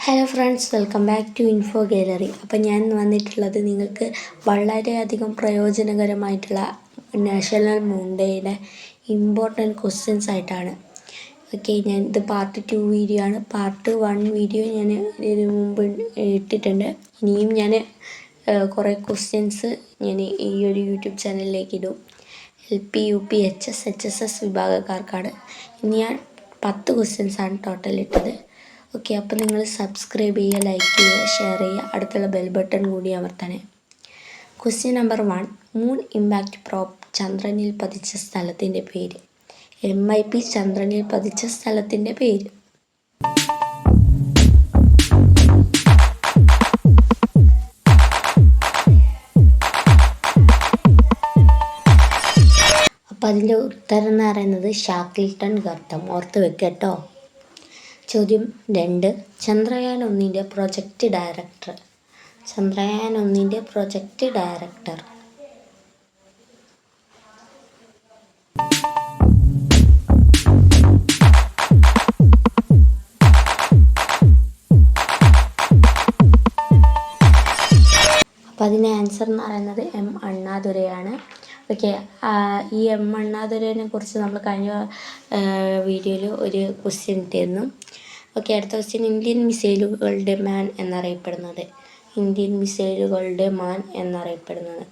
Hello friends, welcome back to Info Gallery. അപ്പം ഞാൻ വന്നിട്ടുള്ളത് നിങ്ങൾക്ക് വളരെയധികം പ്രയോജനകരമായിട്ടുള്ള നാഷണൽ മൂൺ ഡേയുടെ ഇമ്പോർട്ടൻറ്റ് ക്വസ്റ്റ്യൻസ് ആയിട്ടാണ്. ഓക്കെ, ഞാൻ ഇത് പാർട്ട് 2 വീഡിയോ ആണ്. പാർട്ട് 1 വീഡിയോ ഞാൻ ഇതിനു മുമ്പ് ഇട്ടിട്ടുണ്ട്. ഇനിയും ഞാൻ കുറേ ക്വസ്റ്റ്യൻസ് ഞാൻ ഈ ഒരു യൂട്യൂബ് ചാനലിലേക്ക് ഇടും. LP UP HS HSS വിഭാഗക്കാർക്കാണ്. ഇനി ഞാൻ 10 ക്വസ്റ്റ്യൻസാണ് ടോട്ടൽ ഇട്ടത്. ഓക്കെ, അപ്പോൾ നിങ്ങൾ സബ്സ്ക്രൈബ് ചെയ്യുക, ലൈക്ക് ചെയ്യുക, ഷെയർ ചെയ്യുക, അടുത്തുള്ള ബെൽ ബട്ടൺ കൂടി അമർത്തണേ. Question number 1, moon impact probe ചന്ദ്രനിൽ പതിച്ച സ്ഥലത്തിൻ്റെ പേര്. MIP ചന്ദ്രനിൽ പതിച്ച സ്ഥലത്തിൻ്റെ പേര്. അപ്പോൾ അതിൻ്റെ ഉത്തരം എന്ന് പറയുന്നത് ഷാക്കിൾട്ടൺ ഗർത്തം. ഓർത്ത് വെക്കട്ടോ. ചോദ്യം 2, Chandrayaan 1 project director. Chandrayaan 1 project director. അപ്പോൾ അതിൻ്റെ ആൻസർ എന്ന് പറയുന്നത് M അണ്ണാദുരൈയാണ്. ഓക്കെ, ഈ M അണ്ണാദുരൈനെ കുറിച്ച് നമ്മൾ കഴിഞ്ഞ വീഡിയോയിൽ ഒരു ക്വസ്റ്റ്യൻ ഇട്ടിരുന്നു. ഓക്കെ, അടുത്ത ക്വസ്റ്റ്യൻ, ഇന്ത്യൻ മിസൈലുകളുടെ മാൻ എന്നറിയപ്പെടുന്നത്. ഇന്ത്യൻ മിസൈലുകളുടെ മാൻ എന്നറിയപ്പെടുന്നത്.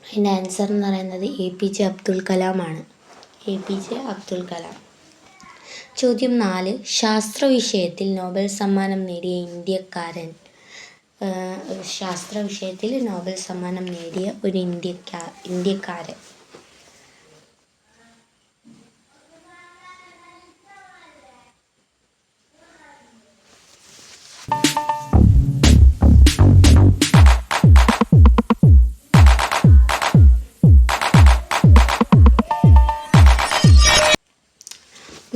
അതിൻ്റെ ആൻസർ എന്ന് പറയുന്നത് APJ അബ്ദുൽ കലാമാണ്. APJ അബ്ദുൽ കലാം. ചോദ്യം 4, ശാസ്ത്ര വിഷയത്തിൽ നോബൽ സമ്മാനം നേടിയ ഇന്ത്യക്കാരൻ. ശാസ്ത്ര വിഷയത്തിൽ നോബൽ സമ്മാനം നേടിയ ഒരു ഇന്ത്യക്കാരൻ.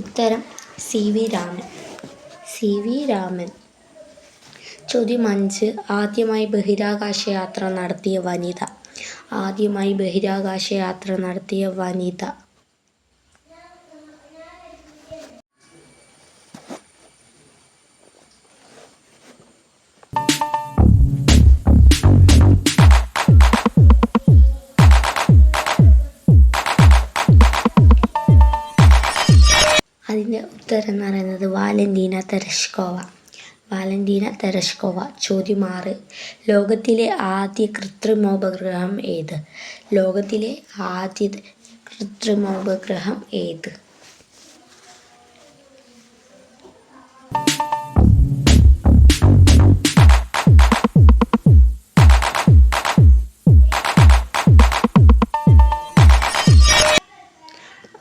ഉത്തരം CV രാമൻ. CV രാമൻ. ചോദ്യം 5, ആദ്യമായി ബഹിരാകാശ യാത്ര നടത്തിയ വനിത. ആദ്യമായി ബഹിരാകാശ യാത്ര നടത്തിയ വനിത. അതിൻ്റെ ഉത്തരം എന്ന് പറയുന്നത് വാലന്റീന തെരഷ്കോവ. Valentina Tereshkova. ചോദ്യം 6, ലോകത്തിലെ ആദ്യ കൃത്രിമോപഗ്രഹം ഏത്. ലോകത്തിലെ ആദ്യ കൃത്രിമോപഗ്രഹം ഏത്.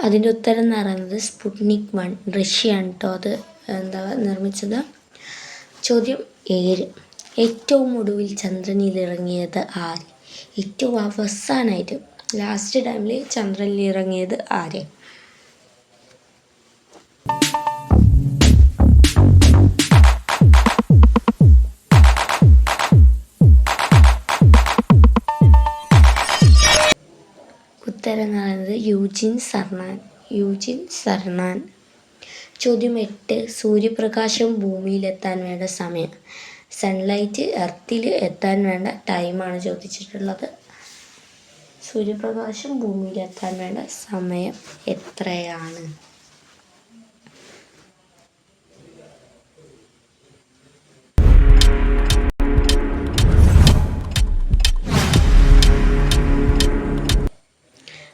അതിൻ്റെ ഉത്തരം എന്ന് പറയുന്നത് സ്പുട്നിക് 1. റഷ്യയാണ് കേട്ടോ അത് നിർമ്മിച്ചത്. ചോദ്യം 7, ഏറ്റവും ഒടുവിൽ ചന്ദ്രനിൽ ഇറങ്ങിയത് ആര്. ഏറ്റവും അവസാനമായിട്ട് ലാസ്റ്റ് ടൈമിൽ ചന്ദ്രനിൽ ഇറങ്ങിയത് ആര്. ഉത്തരം എന്ന് പറയുന്നത് യൂജിൻ സർനാൻ. ചോദ്യം 8, സൂര്യപ്രകാശം ഭൂമിയിലെത്താൻ വേണ്ട സമയം. സൺലൈറ്റ് എർത്തിൽ എത്താൻ വേണ്ട ടൈമാണ് ചോദിച്ചിട്ടുള്ളത്. സൂര്യപ്രകാശം ഭൂമിയിലെത്താൻ വേണ്ട സമയം എത്രയാണ്.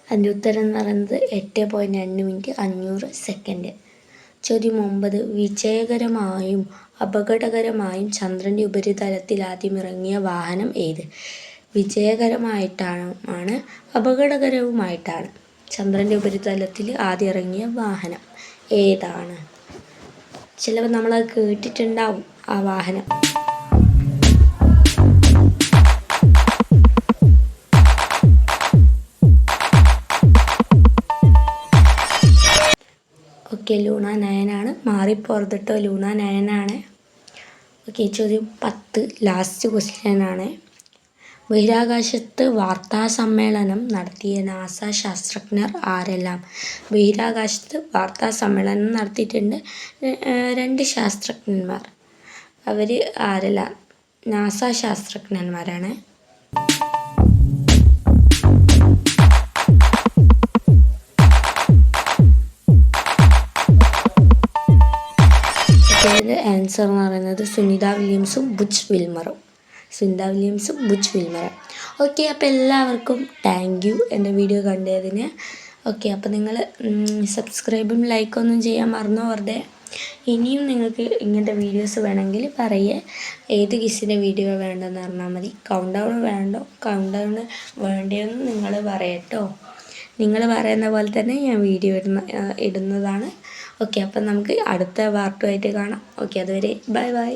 അതിൻ്റെ ഉത്തരം എന്ന് പറയുന്നത് 8.2 മിനിറ്റ് 500 സെക്കൻഡ്. ചോദ്യം 9, വിജയകരമായും അപകടകരമായും ചന്ദ്രൻ്റെ ഉപരിതലത്തിൽ ആദ്യം ഇറങ്ങിയ വാഹനം ഏത്. വിജയകരമായിട്ടാണ് അപകടകരവുമായിട്ടാണ് ചന്ദ്രൻ്റെ ഉപരിതലത്തിൽ ആദ്യം ഇറങ്ങിയ വാഹനം ഏതാണ്. ചിലപ്പോൾ നമ്മളത് കേട്ടിട്ടുണ്ടാവും ആ വാഹനം. ഓക്കെ, ലൂണ 9 ആണ്. മാറിപ്പോകരുത് കേട്ടോ, ലൂണ 9 ആണ്. ഓക്കെ, ചോദ്യം 10 ലാസ്റ്റ് ക്വസ്റ്റ്യൻ ആണ്. ബഹിരാകാശത്ത് വാർത്താസമ്മേളനം നടത്തിയ നാസ ശാസ്ത്രജ്ഞർ ആരെല്ലാം? ബഹിരാകാശത്ത് വാർത്താസമ്മേളനം നടത്തിയിട്ടുണ്ട് 2 ശാസ്ത്രജ്ഞന്മാർ. അവർ ആരെല്ലാം? നാസ ശാസ്ത്രജ്ഞന്മാരാണ്. ഇതിൻ്റെ ആൻസർ എന്ന് പറയുന്നത് സുനിത വില്യംസും ബുച്ച് വിൽമറും. ഓക്കെ, അപ്പോൾ എല്ലാവർക്കും താങ്ക് യു എൻ്റെ വീഡിയോ കണ്ടതിന്. ഓക്കെ, അപ്പോൾ നിങ്ങൾ സബ്സ്ക്രൈബും ലൈക്കൊന്നും ചെയ്യാൻ മറന്നു വെറുതെ. ഇനിയും നിങ്ങൾക്ക് ഇങ്ങനത്തെ വീഡിയോസ് വേണമെങ്കിൽ പറയേ. ഏത് കിസിൻ്റെ വീഡിയോ വേണ്ടെന്ന് പറഞ്ഞാൽ മതി. കൗണ്ട് ഡൗൺ വേണ്ടിയെന്ന് നിങ്ങൾ പറയട്ടോ. നിങ്ങൾ പറയുന്ന പോലെ തന്നെ ഞാൻ വീഡിയോ ഇടുന്നതാണ്. ഓക്കെ, അപ്പം നമുക്ക് അടുത്ത പാർട്ടുമായിട്ട് കാണാം. ഓക്കെ, അതുവരെ ബൈ.